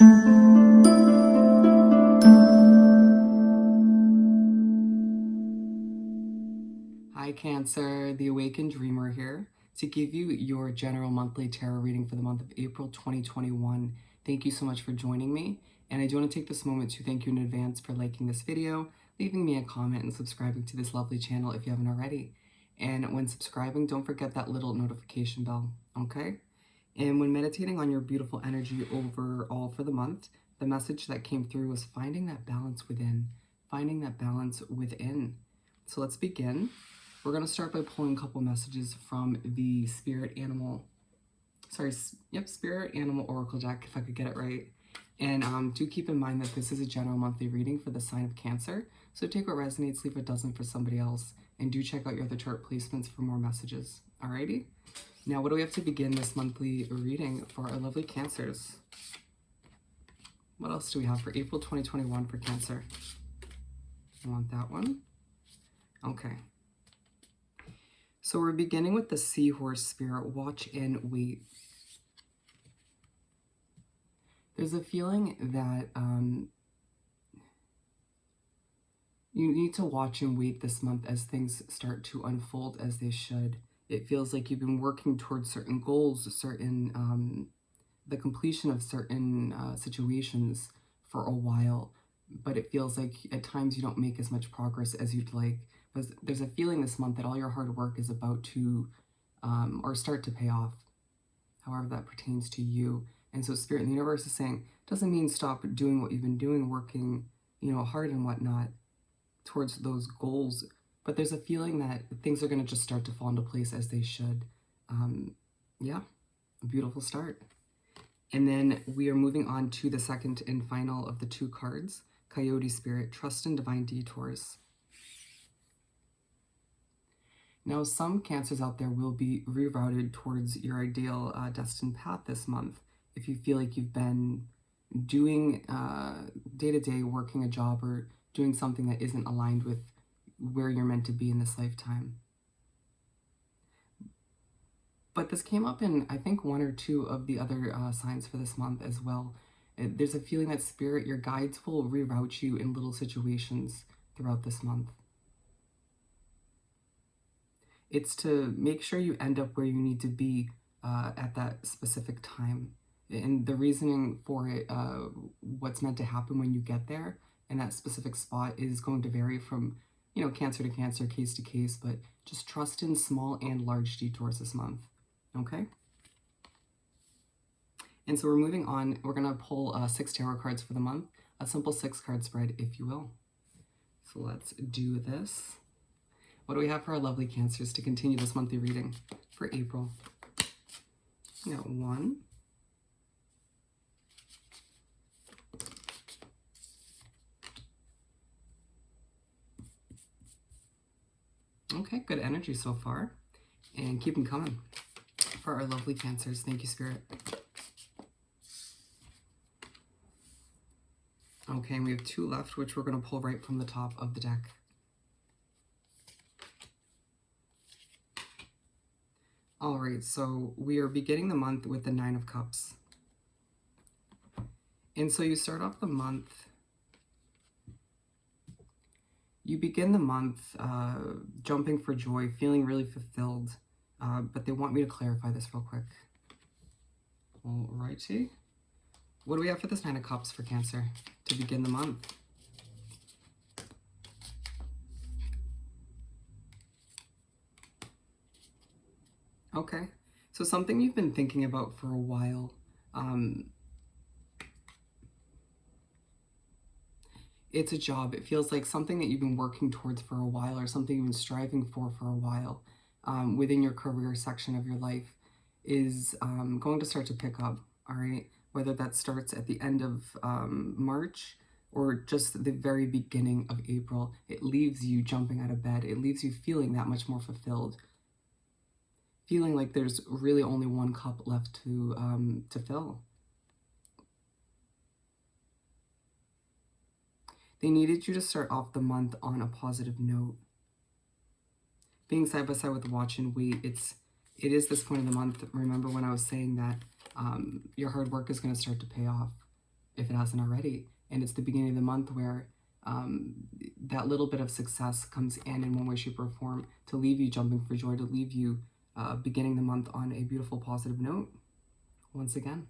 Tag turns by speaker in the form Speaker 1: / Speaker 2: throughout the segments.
Speaker 1: Hi Cancer, the Awakened Dreamer here to give you your general monthly tarot reading for the month of April 2021. Thank you so much for joining me, and I do want to take this moment to thank you in advance for liking this video, leaving me a comment, and subscribing to this lovely channel if you haven't already. And when subscribing, don't forget that little notification bell, okay? And when meditating on your beautiful energy overall for the month, the message that came through was finding that balance within, finding that balance within. So let's begin. We're going to start by pulling a couple messages from the Spirit Animal Oracle deck, if I could get it right. And do keep in mind that this is a general monthly reading for the sign of Cancer. So take what resonates, leave what doesn't for somebody else. And do check out your other chart placements for more messages. Alrighty? Now, what do we have to begin this monthly reading for our lovely Cancers? What else do we have for April 2021 for Cancer? I want that one. Okay. So we're beginning with the Seahorse Spirit. Watch and wait. There's a feeling that you need to watch and wait this month as things start to unfold as they should. It feels like you've been working towards certain goals, the completion of certain situations for a while, but it feels like at times you don't make as much progress as you'd like. But there's a feeling this month that all your hard work is about to or start to pay off, however that pertains to you. And so Spirit in the universe is saying, doesn't mean stop doing what you've been doing, working, hard and whatnot towards those goals. But there's a feeling that things are going to just start to fall into place as they should. Yeah, a beautiful start. And then we are moving on to the second and final of the two cards, Coyote Spirit, Trust in Divine Detours. Now, some Cancers out there will be rerouted towards your ideal destined path this month. If you feel like you've been doing day-to-day, working a job or doing something that isn't aligned with where you're meant to be in this lifetime. But this came up in, I think, one or two of the other signs for this month as well. There's a feeling that Spirit, your guides will reroute you in little situations throughout this month. It's to make sure you end up where you need to be at that specific time. And the reasoning for it, what's meant to happen when you get there in that specific spot is going to vary from, Cancer to Cancer, case to case, but just trust in small and large detours this month, okay? And so we're moving on. We're going to pull 6 tarot cards for the month, a simple 6-card spread, if you will. So let's do this. What do we have for our lovely Cancers to continue this monthly reading for April? We got 1. Okay, good energy so far. And keep them coming for our lovely Cancers. Thank you, Spirit. Okay, and we have 2 left, which we're going to pull right from the top of the deck. All right, so we are beginning the month with the 9 of Cups. And so you start off the month, you begin the month jumping for joy, feeling really fulfilled, but they want me to clarify this real quick. All righty. What do we have for this 9 of Cups for Cancer to begin the month? Okay, so something you've been thinking about for a while. It's a job. It feels like something that you've been working towards for a while, or something you've been striving for a while within your career section of your life is going to start to pick up, all right? Whether that starts at the end of March or just the very beginning of April, it leaves you jumping out of bed. It leaves you feeling that much more fulfilled. Feeling like there's really only one cup left to fill. They needed you to start off the month on a positive note. Being side by side with the watch and wait, it is this point of the month. Remember when I was saying that your hard work is going to start to pay off. if it hasn't already. And it's the beginning of the month where that little bit of success comes in one way, shape, or form to leave you jumping for joy, to leave you beginning the month on a beautiful, positive note once again.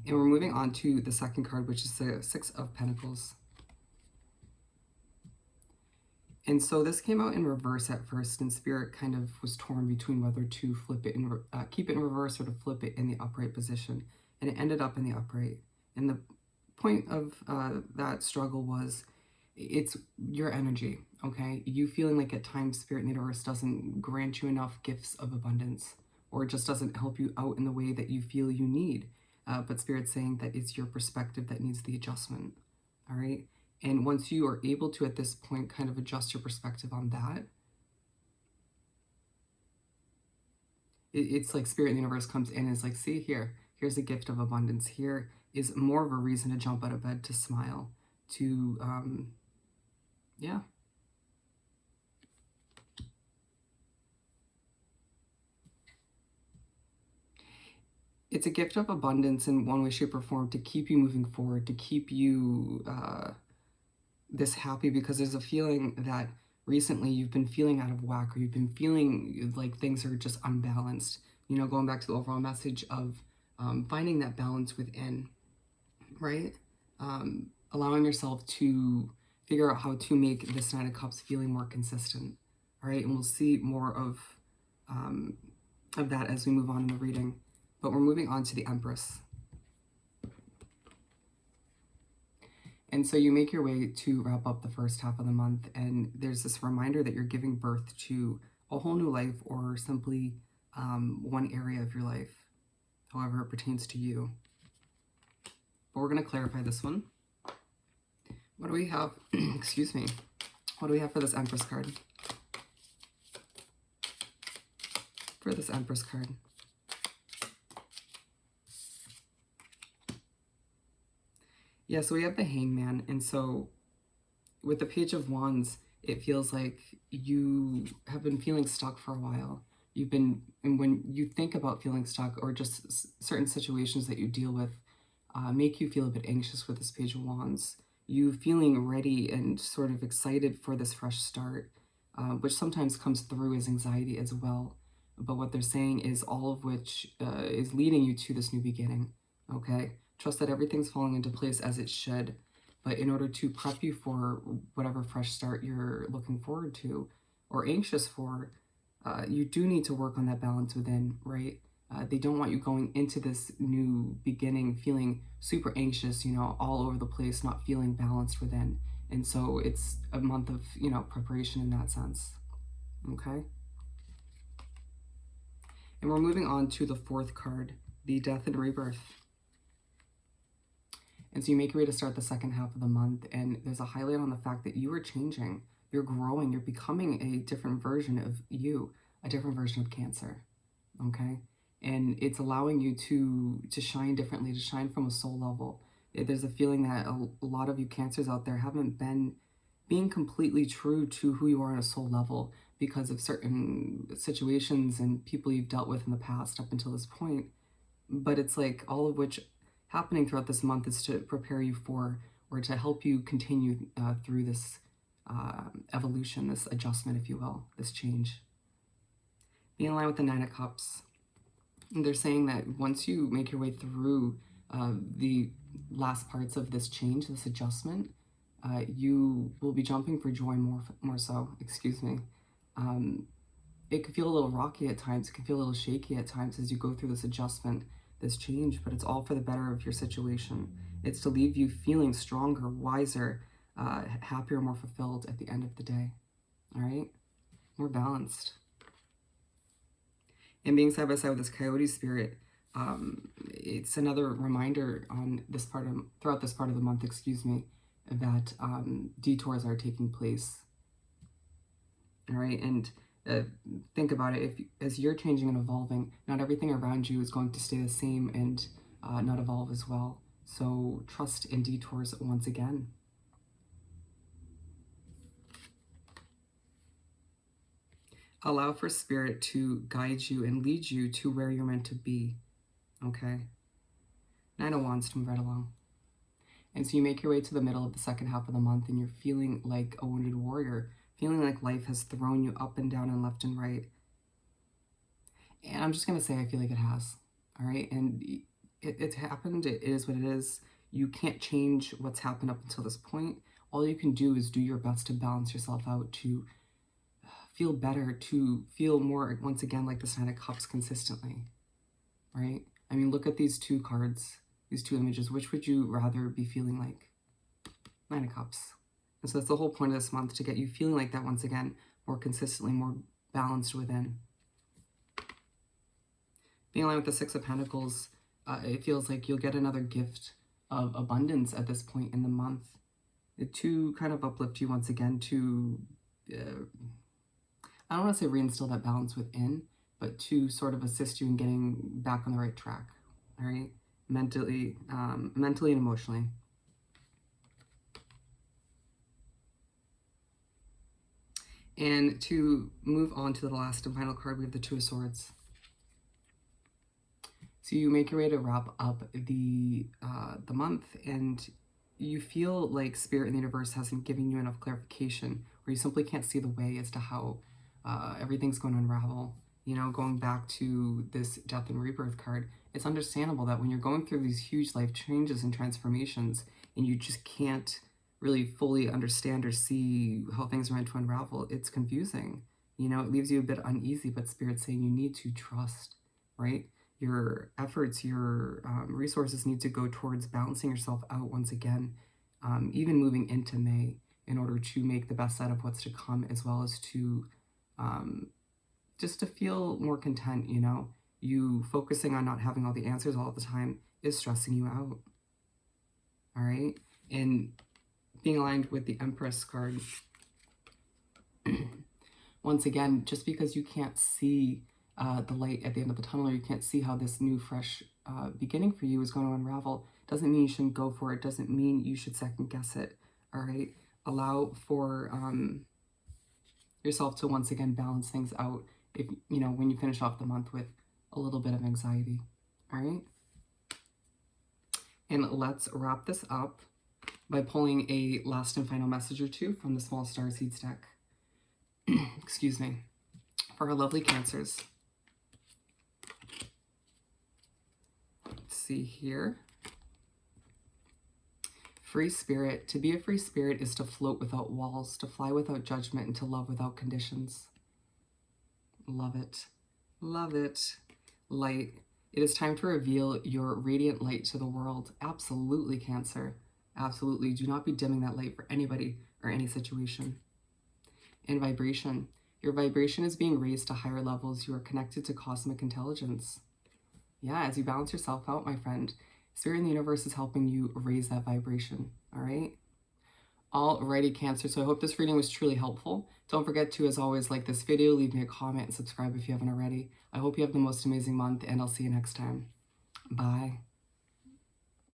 Speaker 1: And we're moving on to the second card, which is the Six of Pentacles. And so this came out in reverse at first, and Spirit kind of was torn between whether to flip it and keep it in reverse or to flip it in the upright position. And it ended up in the upright. And the point of that struggle was it's your energy, okay? You feeling like at times Spirit in the universe doesn't grant you enough gifts of abundance, or it just doesn't help you out in the way that you feel you need. But Spirit's saying that it's your perspective that needs the adjustment, all right? And once you are able to, at this point, kind of adjust your perspective on that, it's like Spirit in the universe comes in and is like, see here, here's a gift of abundance. Here is more of a reason to jump out of bed, to smile, to, yeah. It's a gift of abundance in one way, shape, or form to keep you moving forward, to keep you this happy, because there's a feeling that recently you've been feeling out of whack, or you've been feeling like things are just unbalanced. You know, going back to the overall message of finding that balance within, right? Allowing yourself to figure out how to make this Nine of Cups feeling more consistent, all right? And we'll see more of that as we move on in the reading. But we're moving on to the Empress. And so you make your way to wrap up the first half of the month, and there's this reminder that you're giving birth to a whole new life, or simply one area of your life, however it pertains to you. But we're going to clarify this one. What do we have? Excuse me. What do we have for this Empress card? For this Empress card. Yeah, so we have the Hangman, and so with the Page of Wands, it feels like you have been feeling stuck for a while. You've been, and when you think about feeling stuck, or just certain situations that you deal with make you feel a bit anxious with this Page of Wands, you feeling ready and sort of excited for this fresh start, which sometimes comes through as anxiety as well. But what they're saying is all of which is leading you to this new beginning, okay? Trust that everything's falling into place as it should. But in order to prep you for whatever fresh start you're looking forward to or anxious for, you do need to work on that balance within, right? They don't want you going into this new beginning feeling super anxious, you know, all over the place, not feeling balanced within. And so it's a month of, you know, preparation in that sense, okay? And we're moving on to the fourth card, the Death and Rebirth. And so you make your way to start the second half of the month, and there's a highlight on the fact that you are changing, you're growing, you're becoming a different version of you, a different version of Cancer, okay? And it's allowing you to shine differently, to shine from a soul level. There's a feeling that a lot of you Cancers out there haven't been being completely true to who you are on a soul level because of certain situations and people you've dealt with in the past up until this point. But it's like all of which happening throughout this month is to prepare you for, or to help you continue through this evolution, this adjustment, if you will, this change. Be in line with the Nine of Cups. And they're saying that once you make your way through the last parts of this change, this adjustment, you will be jumping for joy more so, excuse me. It can feel a little rocky at times, it can feel a little shaky at times as you go through this adjustment, this change, but it's all for the better of your situation. It's to leave you feeling stronger, wiser, happier, more fulfilled at the end of the day. All right? More balanced. And being side by side with this Coyote spirit, it's another reminder on this part of, throughout this part of the month, excuse me, that detours are taking place. All right? And think about it, if as you're changing and evolving, not everything around you is going to stay the same and not evolve as well. So trust in detours once again. Allow for Spirit to guide you and lead you to where you're meant to be, okay? Nine of Wands to move right along. And so you make your way to the middle of the second half of the month and you're feeling like a wounded warrior, feeling like life has thrown you up and down and left and right. And I'm just going to say, I feel like it has. All right. And it's happened. It is what it is. You can't change what's happened up until this point. All you can do is do your best to balance yourself out, to feel better, to feel more, once again, like this Nine of Cups consistently. Right? I mean, look at these two cards, these two images. Which would you rather be feeling like? Nine of Cups. And so that's the whole point of this month, to get you feeling like that once again, more consistently, more balanced within. Being aligned with the Six of Pentacles, it feels like you'll get another gift of abundance at this point in the month to kind of uplift you once again, to, I don't want to say reinstill that balance within, but to sort of assist you in getting back on the right track, all right? Mentally and emotionally. And to move on to the last and final card, we have the Two of Swords. So you make your way to wrap up the month, and you feel like Spirit and the universe hasn't given you enough clarification, or you simply can't see the way as to how everything's going to unravel. You know, going back to this Death and Rebirth card, it's understandable that when you're going through these huge life changes and transformations, and you just can't really fully understand or see how things are meant to unravel, it's confusing. You know, it leaves you a bit uneasy, but Spirit's saying you need to trust, right? Your efforts, your resources need to go towards balancing yourself out once again, even moving into May, in order to make the best out of what's to come, as well as to just to feel more content. You know, you focusing on not having all the answers all the time is stressing you out. All right. And being aligned with the Empress card, once again, just because you can't see the light at the end of the tunnel, or you can't see how this new, fresh beginning for you is going to unravel, doesn't mean you shouldn't go for it. Doesn't mean you should second guess it. All right. Allow for yourself to once again balance things out, if you know, when you finish off the month with a little bit of anxiety. All right. And let's wrap this up by pulling a last and final message or two from the Small Star Seeds deck. Excuse me. For our lovely Cancers. Let's see here. Free spirit. To be a free spirit is to float without walls, to fly without judgment, and to love without conditions. Love it. Love it. Light. It is time to reveal your radiant light to the world. Absolutely, Cancer. Absolutely. Do not be dimming that light for anybody or any situation. And vibration. Your vibration is being raised to higher levels. You are connected to cosmic intelligence. Yeah, as you balance yourself out, my friend, Spirit in the universe is helping you raise that vibration. All right? Alrighty, Cancer. So I hope this reading was truly helpful. Don't forget to, as always, like this video, leave me a comment, and subscribe if you haven't already. I hope you have the most amazing month, and I'll see you next time. Bye.